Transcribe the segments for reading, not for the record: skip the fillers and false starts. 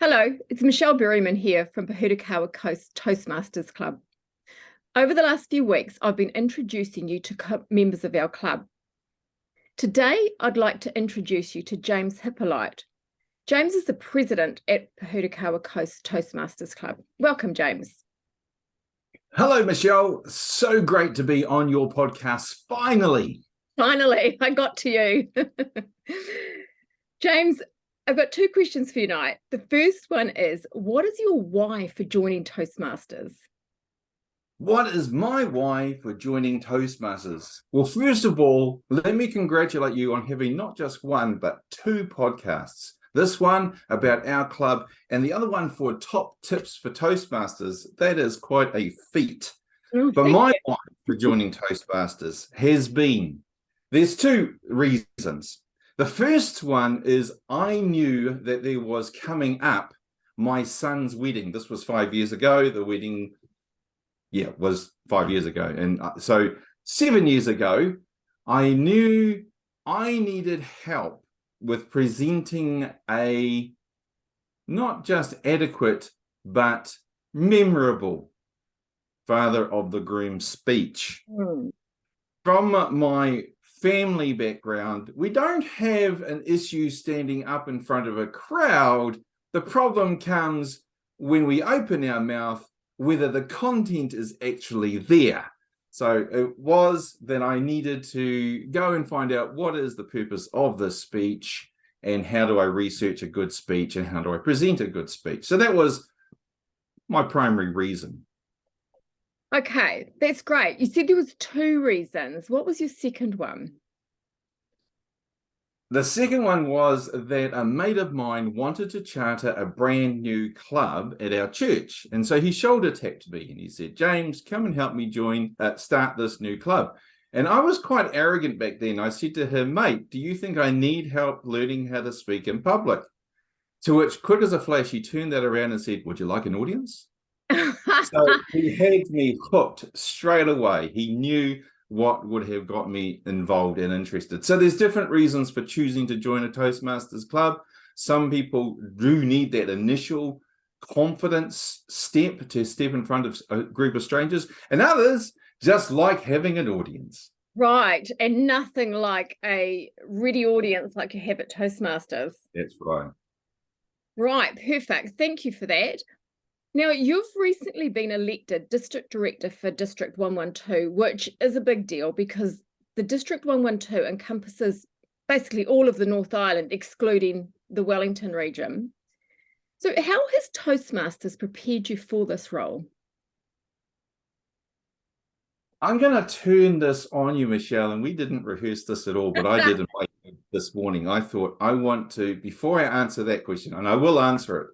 Hello, it's Michelle Berryman here from Pohutukawa Coast Toastmasters Club. Over the last few weeks, I've been introducing you to members of our club. Today, I'd like to introduce you to James Hippolite. James is the president at Pohutukawa Coast Toastmasters Club. Welcome, James. Hello, Michelle. So great to be on your podcast. Finally, I got to you. James, I've got two questions for you tonight. The first one is, what is your why for joining Toastmasters? What is my why for joining Toastmasters? Well, first of all, let me congratulate you on having not just one, but two podcasts. This one about our club and the other one for top tips for Toastmasters. That is quite a feat. But my why for joining Toastmasters has been, there's two reasons. The first one is I knew that there was coming up my son's wedding. This was 5 years ago. The wedding, was 5 years ago. And so 7 years ago, I knew I needed help with presenting a not just adequate, but memorable father of the groom speech. From my family background, we don't have an issue standing up in front of a crowd. The problem comes when we open our mouth, whether the content is actually there. So it was that I needed to go and find out what is the purpose of this speech and how do I research a good speech and how do I present a good speech. So that was my primary reason. Okay, that's great. You said there was two reasons. What was your second one? The second one was that a mate of mine wanted to charter a brand new club at our church. And so he shoulder tapped me and he said, James, come and help me start this new club. And I was quite arrogant back then. I said to him, mate, do you think I need help learning how to speak in public? To which, quick as a flash, he turned that around and said, would you like an audience? So he had me hooked straight away. He knew what would have got me involved and interested. So there's different reasons for choosing to join a Toastmasters club. Some people do need that initial confidence step to step in front of a group of strangers, and others just like having an audience. Right, and nothing like a ready audience like you have at Toastmasters. That's right. Right, perfect. Thank you for that. Now, you've recently been elected District Director for District 112, which is a big deal because the District 112 encompasses basically all of the North Island, excluding the Wellington region. So how has Toastmasters prepared you for this role? I'm going to turn this on you, Michelle, and we didn't rehearse this at all, but I did in my head this morning. I thought I want to, before I answer that question, and I will answer it,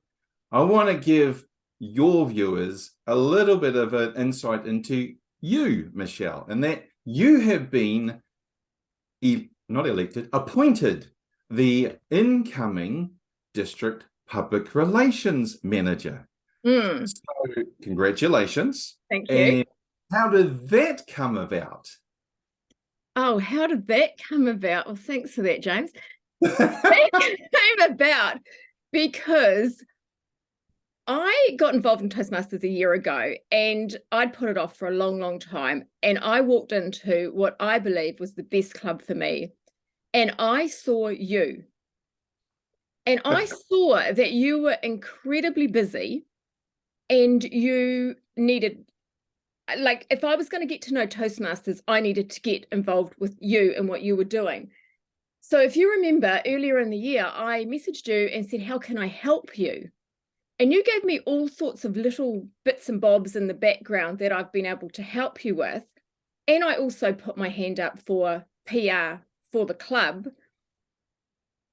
I want to give your viewers a little bit of an insight into you, Michelle, and that you have been not elected, appointed the incoming district public relations manager. So congratulations. Thank you. And how did that come about? Oh, how did that come about? Well, thanks for that, James. That came about because I got involved in Toastmasters a year ago and I'd put it off for a long, long time. And I walked into what I believe was the best club for me. And I saw you. And I saw that you were incredibly busy and you needed, like, if I was going to get to know Toastmasters, I needed to get involved with you and what you were doing. So if you remember earlier in the year, I messaged you and said, how can I help you? And you gave me all sorts of little bits and bobs in the background that I've been able to help you with. And I also put my hand up for PR for the club.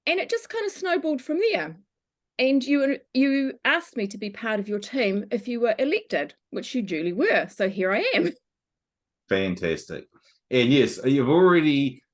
And it just kind of snowballed from there. And you asked me to be part of your team if you were elected, which you duly were. So here I am. Fantastic. And yes, you've already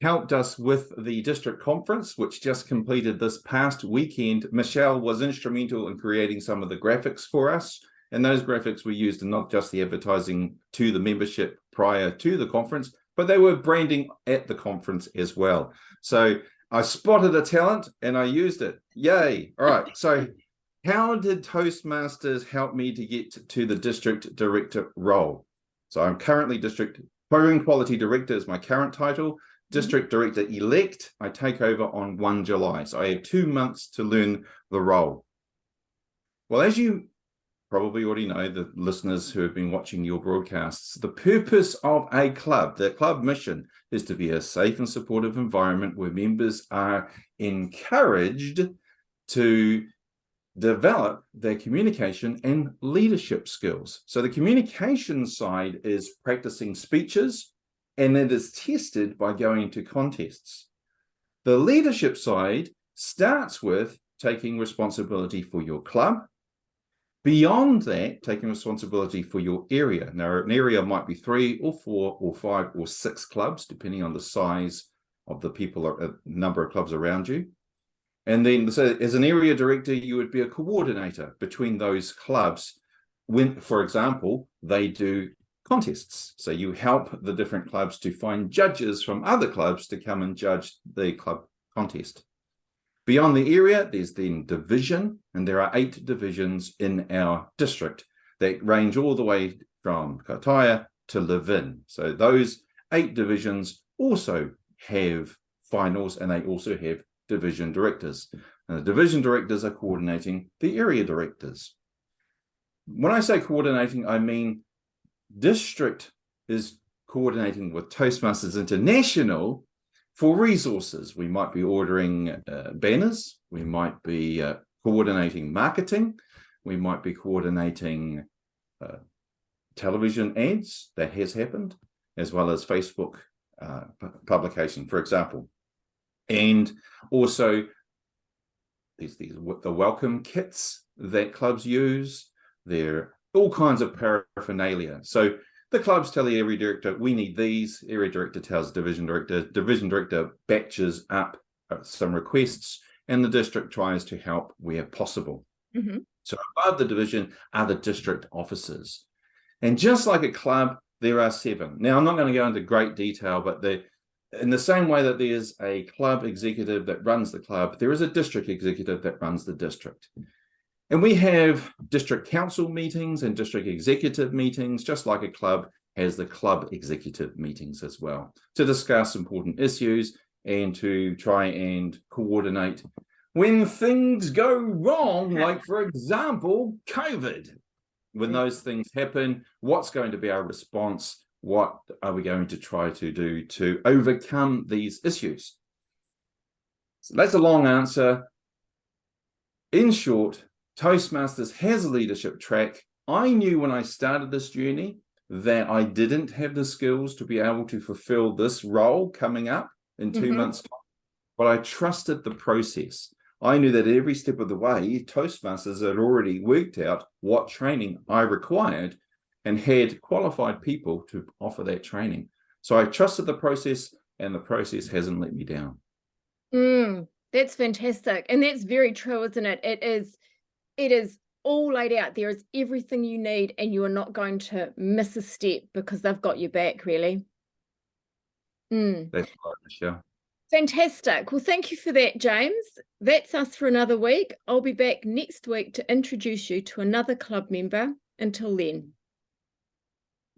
helped us with the district conference, which just completed this past weekend. Michelle was instrumental in creating some of the graphics for us. And those graphics were used in not just the advertising to the membership prior to the conference, but they were branding at the conference as well. So I spotted a talent and I used it. Yay. All right. So How did Toastmasters help me to get to the district director role? So I'm currently district program quality director is my current title. District director elect, I take over on 1 July. So I have 2 months to learn the role. Well, as you probably already know, the listeners who have been watching your broadcasts, the purpose of a club, the club mission, is to be a safe and supportive environment where members are encouraged to develop their communication and leadership skills. So the communication side is practicing speeches, and it is tested by going to contests. The leadership side starts with taking responsibility for your club. Beyond that, taking responsibility for your area. Now, an area might be 3 or 4 or 5 or 6 clubs, depending on the size of the people or number of clubs around you. And then, so as an area director, you would be a coordinator between those clubs when, for example, they do contests. So you help the different clubs to find judges from other clubs to come and judge the club contest. Beyond the area, there's then division, and there are 8 divisions in our district that range all the way from Kataia to Levin. So those 8 divisions also have finals, and they also have division directors. And the division directors are coordinating the area directors. When I say coordinating, I mean district is coordinating with Toastmasters International for resources. We might be ordering banners, we might be coordinating marketing, we might be coordinating television ads, that has happened, as well as Facebook publication, for example. And also the welcome kits that clubs use. There are all kinds of paraphernalia. So the clubs tell the area director, we need these. Area director tells division director batches up some requests, and the district tries to help where possible. So above the division are the district officers. And just like a club, there are 7. Now, I'm not going to go into great detail, but in the same way that there's a club executive that runs the club, there is a district executive that runs the district. And we have district council meetings and district executive meetings, just like a club has the club executive meetings as well, to discuss important issues and to try and coordinate when things go wrong, like, for example, COVID. When those things happen, what's going to be our response? What are we going to try to do to overcome these issues? So that's a long answer. In short, Toastmasters has a leadership track. I knew when I started this journey that I didn't have the skills to be able to fulfill this role coming up in 2 months' time, but I trusted the process. I knew that every step of the way, Toastmasters had already worked out what training I required and had qualified people to offer that training. So I trusted the process, and the process hasn't let me down. That's fantastic. And that's very true, isn't it? It is all laid out. There is everything you need, and you are not going to miss a step because they've got your back, really. That's right, Michelle. Fantastic. Well, thank you for that, James. That's us for another week. I'll be back next week to introduce you to another club member. Until then.